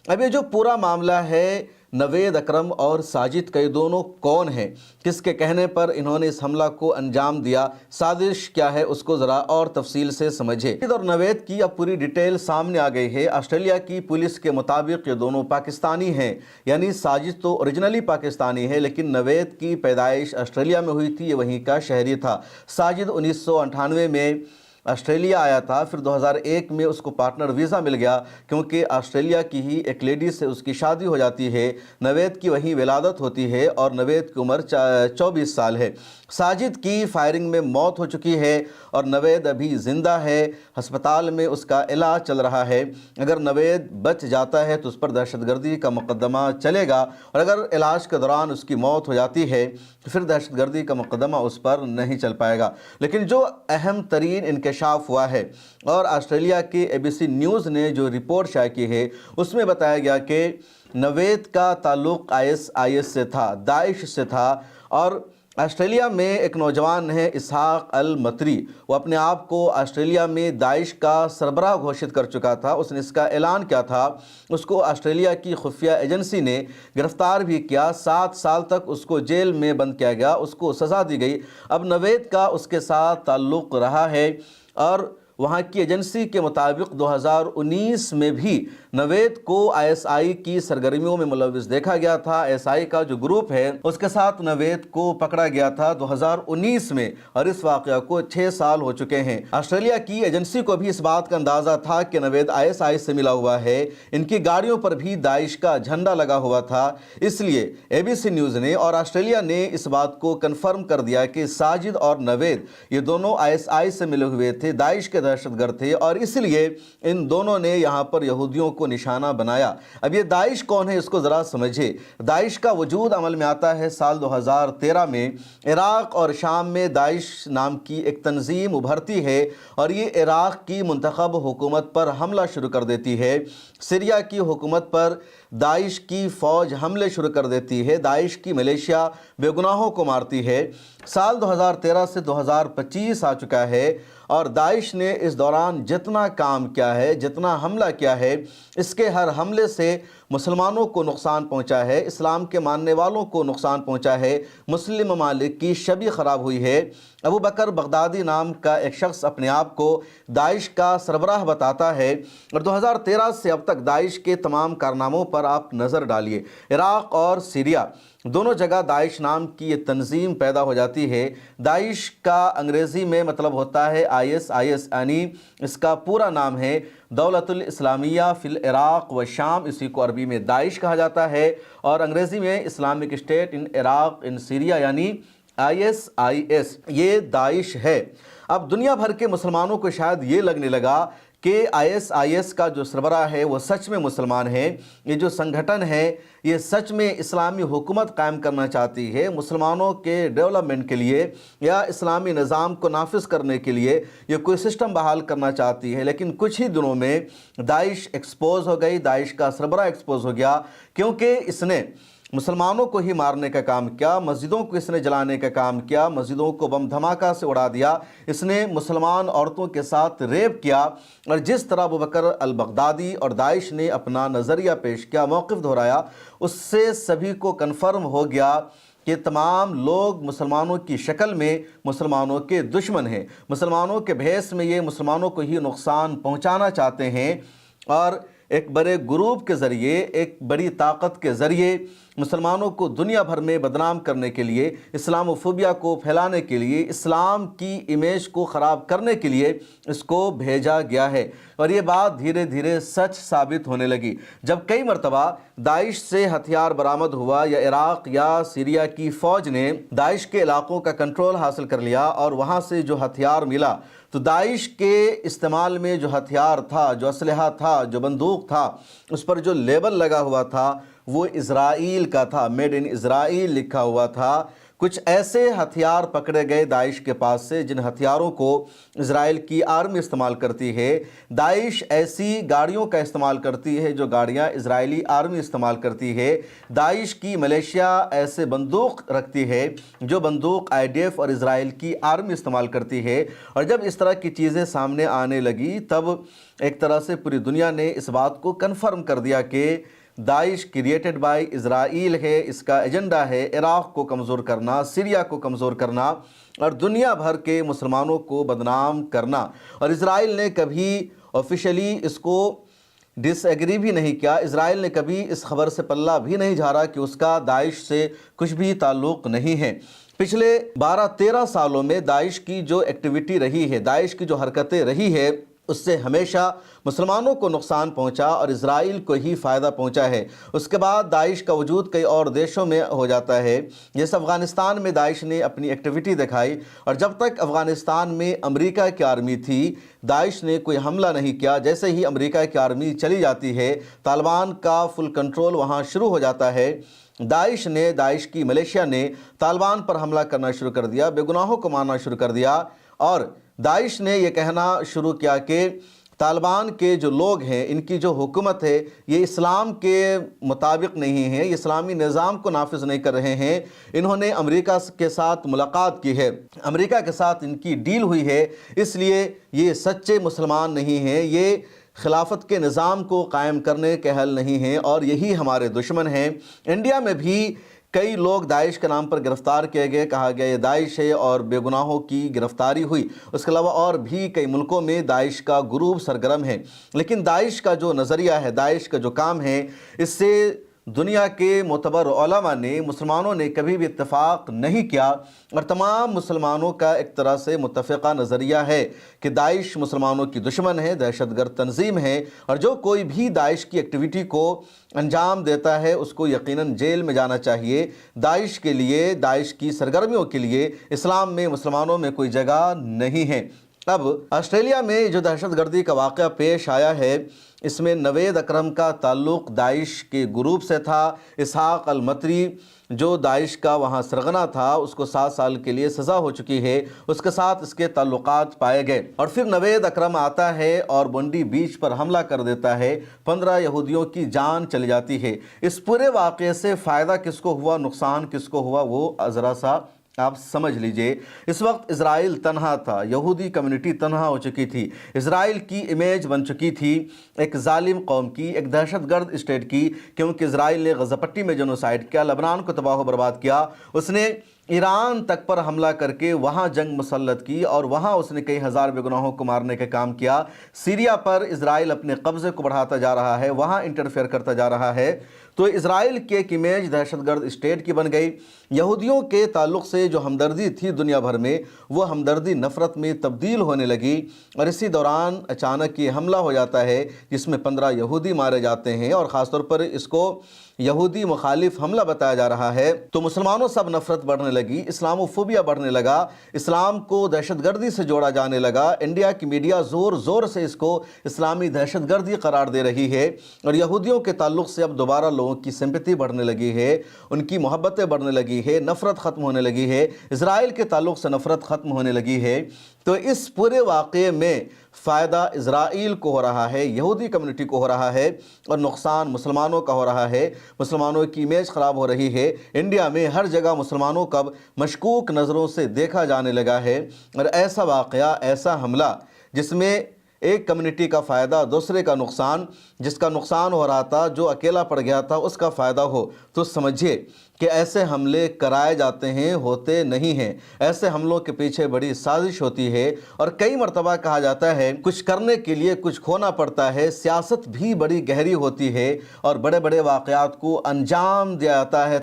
اب یہ جو پورا معاملہ ہے، نوید اکرم اور ساجد کا، یہ دونوں کون ہیں، کس کے کہنے پر انہوں نے اس حملہ کو انجام دیا، سازش کیا ہے، اس کو ذرا اور تفصیل سے سمجھے۔ ساجد اور نوید کی اب پوری ڈیٹیل سامنے آ گئی ہے۔ آسٹریلیا کی پولیس کے مطابق یہ دونوں پاکستانی ہیں، یعنی ساجد تو اوریجنلی پاکستانی ہے، لیکن نوید کی پیدائش آسٹریلیا میں ہوئی تھی، یہ وہیں کا شہری تھا۔ ساجد 1998 میں آسٹریلیا آیا تھا، پھر 2001 میں اس کو پارٹنر ویزا مل گیا، کیونکہ آسٹریلیا کی ہی ایک لیڈی سے اس کی شادی ہو جاتی ہے۔ نوید کی وہیں ولادت ہوتی ہے اور نوید کی عمر 24 سال ہے۔ ساجد کی فائرنگ میں موت ہو چکی ہے اور نوید ابھی زندہ ہے، ہسپتال میں اس کا علاج چل رہا ہے۔ اگر نوید بچ جاتا ہے تو اس پر دہشت گردی کا مقدمہ چلے گا، اور اگر علاج کے دوران اس کی موت ہو جاتی ہے تو پھر دہشت گردی کا مقدمہ اس پر نہیں چل پائے گا۔ لیکن جو اہم ترین انکشاف ہوا ہے، اور آسٹریلیا کے ABC نیوز نے جو رپورٹ شائع کی ہے، اس میں بتایا گیا کہ نوید کا تعلق IS سے تھا، داعش سے تھا۔ اور آسٹریلیا میں ایک نوجوان ہے اسحاق المطری، وہ اپنے آپ کو آسٹریلیا میں داعش کا سربراہ گھوشت کر چکا تھا۔ اس نے اس کا اعلان کیا تھا، اس کو آسٹریلیا کی خفیہ ایجنسی نے گرفتار بھی کیا، 7 سال تک اس کو جیل میں بند کیا گیا، اس کو سزا دی گئی۔ اب نوید کا اس کے ساتھ تعلق رہا ہے، اور وہاں کی ایجنسی کے مطابق 2019 میں بھی نوید کو ISI کی سرگرمیوں میں ملوث دیکھا گیا تھا۔ ISI کا جو گروپ ہے اس کے ساتھ نوید کو پکڑا گیا تھا 2019 میں، اور اس واقعہ کو 6 سال ہو چکے ہیں۔ آسٹریلیا کی ایجنسی کو بھی اس بات کا اندازہ تھا کہ نوید ISI سے ملا ہوا ہے، ان کی گاڑیوں پر بھی داعش کا جھنڈا لگا ہوا تھا۔ اس لیے ABC نیوز نے اور آسٹریلیا نے اس بات کو کنفرم کر دیا کہ ساجد اور نوید یہ دونوں ISI سے ملے ہوئے تھے، داعش کے دہشت گرد تھے، اور اس لیے ان دونوں نے یہاں پر یہودیوں کو نشانہ بنایا۔ اب یہ داعش کون ہے، اس کو ذرا سمجھے۔ داعش کا وجود عمل میں آتا ہے سال 2013 میں۔ عراق اور شام میں داعش نام کی ایک تنظیم ابھرتی ہے، اور یہ عراق کی منتخب حکومت پر حملہ شروع کر دیتی ہے۔ سیریا کی حکومت پر داعش کی فوج حملے شروع کر دیتی ہے، داعش کی ملیشیا بے گناہوں کو مارتی ہے۔ سال 2013 سے 2025 آ چکا ہے، اور داعش نے اس دوران جتنا کام کیا ہے، جتنا حملہ کیا ہے، اس کے ہر حملے سے مسلمانوں کو نقصان پہنچا ہے، اسلام کے ماننے والوں کو نقصان پہنچا ہے، مسلم ممالک کی شبیہ خراب ہوئی ہے۔ ابو بکر بغدادی نام کا ایک شخص اپنے آپ کو داعش کا سربراہ بتاتا ہے، اور 2013 سے اب تک داعش کے تمام کارناموں پر آپ نظر ڈالیے۔ عراق اور سیریا دونوں جگہ داعش نام کی یہ تنظیم پیدا ہو جاتی ہے۔ داعش کا انگریزی میں مطلب ہوتا ہے IS، یعنی اس کا پورا نام ہے دولت الاسلامیہ فی العراق و شام، اسی کو عربی میں داعش کہا جاتا ہے، اور انگریزی میں Islamic state in Iraq in Syria, یعنی ISIS، یہ داعش ہے۔ اب دنیا بھر کے مسلمانوں کو شاید یہ لگنے لگا کہ ISIS کا جو سربراہ ہے وہ سچ میں مسلمان ہے، یہ جو سنگھٹن ہے یہ سچ میں اسلامی حکومت قائم کرنا چاہتی ہے، مسلمانوں کے ڈیولپمنٹ کے لیے یا اسلامی نظام کو نافذ کرنے کے لیے یہ کوئی سسٹم بحال کرنا چاہتی ہے۔ لیکن کچھ ہی دنوں میں داعش ایکسپوز ہو گئی، داعش کا سربراہ ایکسپوز ہو گیا، کیونکہ اس نے مسلمانوں کو ہی مارنے کا کام کیا، مسجدوں کو اس نے جلانے کا کام کیا، مسجدوں کو بم دھماکہ سے اڑا دیا، اس نے مسلمان عورتوں کے ساتھ ریپ کیا، اور جس طرح ابو بکر البغدادی اور داعش نے اپنا نظریہ پیش کیا، موقف دہرایا، اس سے سبھی کو کنفرم ہو گیا کہ تمام لوگ مسلمانوں کی شکل میں مسلمانوں کے دشمن ہیں، مسلمانوں کے بھیس میں یہ مسلمانوں کو ہی نقصان پہنچانا چاہتے ہیں، اور ایک بڑے گروپ کے ذریعے، ایک بڑی طاقت کے ذریعے مسلمانوں کو دنیا بھر میں بدنام کرنے کے لیے، اسلام فوبیا کو پھیلانے کے لیے، اسلام کی امیج کو خراب کرنے کے لیے اس کو بھیجا گیا ہے۔ اور یہ بات دھیرے دھیرے سچ ثابت ہونے لگی، جب کئی مرتبہ داعش سے ہتھیار برآمد ہوا، یا عراق یا سیریا کی فوج نے داعش کے علاقوں کا کنٹرول حاصل کر لیا اور وہاں سے جو ہتھیار ملا، تو داعش کے استعمال میں جو ہتھیار تھا، جو اسلحہ تھا، جو بندوق تھا، اس پر جو لیبل لگا ہوا تھا وہ اسرائیل کا تھا، میڈ ان اسرائیل لکھا ہوا تھا۔ कुछ ऐसे हथियार पकड़े गए दाइश के पास से जिन हथियारों को इजराइल की आर्मी इस्तेमाल करती है। दाइश ऐसी गाड़ियों का इस्तेमाल करती है जो गाड़ियां इजरायली आर्मी इस्तेमाल करती है। दाइश की मलेशिया ऐसे बंदूक रखती है जो बंदूक IDF और इजराइल की आर्मी इस्तेमाल करती है। और जब इस तरह की चीज़ें सामने आने लगी तब एक तरह से पूरी दुनिया ने इस बात को कन्फर्म कर दिया कि दाइश क्रिएटेड बाय इजराइल है। इसका एजेंडा है इराक़ को कमज़ोर करना, सीरिया को कमज़ोर करना और दुनिया भर के मुसलमानों को बदनाम करना। और इजराइल ने कभी ऑफिशियली इसको डिसएग्री भी नहीं किया। इजराइल ने कभी इस खबर से पल्ला भी नहीं झाड़ा कि उसका दाइश से कुछ भी ताल्लुक़ नहीं है। पिछले 12-13 सालों में दाइश की जो एक्टिविटी रही है, दाइश की जो हरकतें रही है, उससे हमेशा मुसलमानों को नुकसान पहुंचा और इजराइल को ही फ़ायदा पहुंचा है। उसके बाद दाइश का वजूद कई और देशों में हो जाता है। जैसे अफ़गानिस्तान में दाइश ने अपनी एक्टिविटी दिखाई और जब तक अफ़गानिस्तान में अमेरिका की आर्मी थी दाइश ने कोई हमला नहीं किया। जैसे ही अमेरिका की आर्मी चली जाती है, तालिबान का फुल कंट्रोल वहाँ शुरू हो जाता है, दाइश की मलेशिया ने तालिबान पर हमला करना शुरू कर दिया, बेगुनाहों को मारना शुरू कर दिया और दाइश ने यह कहना शुरू किया कि तालिबान के जो लोग हैं, इनकी जो हुकूमत है, ये इस्लाम के मुताबिक नहीं है, ये इस्लामी निज़ाम को नाफिज नहीं कर रहे हैं। इन्होंने अमेरिका के साथ मुलाकात की है, अमेरिका के साथ इनकी डील हुई है, इसलिए ये सच्चे मुसलमान नहीं हैं, ये खिलाफत के निज़ाम को कायम करने के अहल नहीं हैं और यही हमारे दुश्मन हैं। इंडिया में भी कई लोग दाइश के नाम पर गिरफ़्तार किए गए, कहा गया ये दाइश है और बेगुनाहों की गिरफ़्तारी हुई। उसके अलावा और भी कई मुल्कों में दाइश का ग्रुप सरगर्म है। लेकिन दाइश का जो नज़रिया है, दाइश का जो काम है, इससे दुनिया के मोतबर उलमा ने, मुसलमानों ने कभी भी इत्तेफाक नहीं किया और तमाम मुसलमानों का एक तरह से मुत्तफ़िक़ा नज़रिया है कि दाइश मुसलमानों की दुश्मन है, दहशतगर्द तंजीम है और जो कोई भी दाइश की एक्टिविटी को अंजाम देता है उसको यकीनन जेल में जाना चाहिए। दाइश के लिए, दाइश की सरगर्मियों के लिए इस्लाम में, मुसलमानों में कोई जगह नहीं है। अब ऑस्ट्रेलिया में जो दहशतगर्दी का वाक़या पेश आया है, इसमें नवेद अकरम का ताल्लुक़ दाइश के ग्रुप से था। इसहाक अल-मतरी जो दाइश का वहाँ सरगना था, उसको 7 साल के लिए सज़ा हो चुकी है, उसके साथ इसके ताल्लुकात पाए गए। और फिर नवेद अकरम आता है और बंडी बीच पर हमला कर देता है, 15 यहूदियों की जान चली जाती है। इस पूरे वाक़े से फ़ायदा किसको हुआ, नुकसान किसको हुआ, वो ज़रा सा आप समझ लीजिए। इस वक्त इजराइल तन्हा था, यहूदी कम्युनिटी तन्हा हो चुकी थी, इजराइल की इमेज बन चुकी थी एक जालिम कौम की, एक दहशतगर्द स्टेट की, क्योंकि इजराइल ने गज़ा पट्टी में जेनोसाइड किया, लबनान को तबाह बर्बाद किया, उसने ईरान तक पर हमला करके वहाँ जंग मुसल्लत की और वहाँ उसने कई हज़ार बेगुनाहों को मारने का काम किया। सीरिया पर इजराइल अपने कब्ज़े को बढ़ाता जा रहा है, वहाँ इंटरफेयर करता जा रहा है। तो इजराइल की एक इमेज दहशतगर्द स्टेट की बन गई। यहूदियों के ताल्लुक़ से जो हमदर्दी थी दुनिया भर में, वो हमदर्दी नफ़रत में तब्दील होने लगी और इसी दौरान अचानक ये हमला हो जाता है जिसमें 15 यहूदी मारे जाते हैं और ख़ास तौर पर इसको यहूदी मुखालिफ हमला बताया जा रहा है। तो मुसलमानों सब नफ़रत बढ़ने लगी, इस्लामोफोबिया बढ़ने लगा, इस्लाम को दहशतगर्दी से जोड़ा जाने लगा। इंडिया की मीडिया ज़ोर ज़ोर से इसको इस्लामी दहशतगर्दी करार दे रही है और यहूदियों के ताल्लुक़ से अब दोबारा लोगों की सिंपैथी बढ़ने लगी है, उनकी मोहब्बतें बढ़ने लगी है, नफ़रत ख़त्म होने लगी है, इजराइल के ताल्लुक़ से नफ़रत ख़त्म होने लगी है। तो इस पूरे वाक़े में फ़ायदा इजराइल को हो रहा है, यहूदी कम्युनिटी को हो रहा है और नुकसान मुसलमानों का हो रहा है। मुसलमानों की इमेज ख़राब हो रही है। इंडिया में हर जगह मुसलमानों का मशकूक नज़रों से देखा जाने लगा है और ऐसा वाक़या, ऐसा हमला जिसमें एक कम्युनिटी का फ़ायदा, दूसरे का नुकसान, जिसका नुकसान हो रहा था, जो अकेला पड़ गया था, उसका फ़ायदा हो, तो समझिए कि ऐसे हमले कराए जाते हैं, होते नहीं हैं। ऐसे हमलों के पीछे बड़ी साजिश होती है और कई मर्तबा कहा जाता है कुछ करने के लिए कुछ खोना पड़ता है। सियासत भी बड़ी गहरी होती है और बड़े बड़े वाक़यात को अंजाम दिया जाता है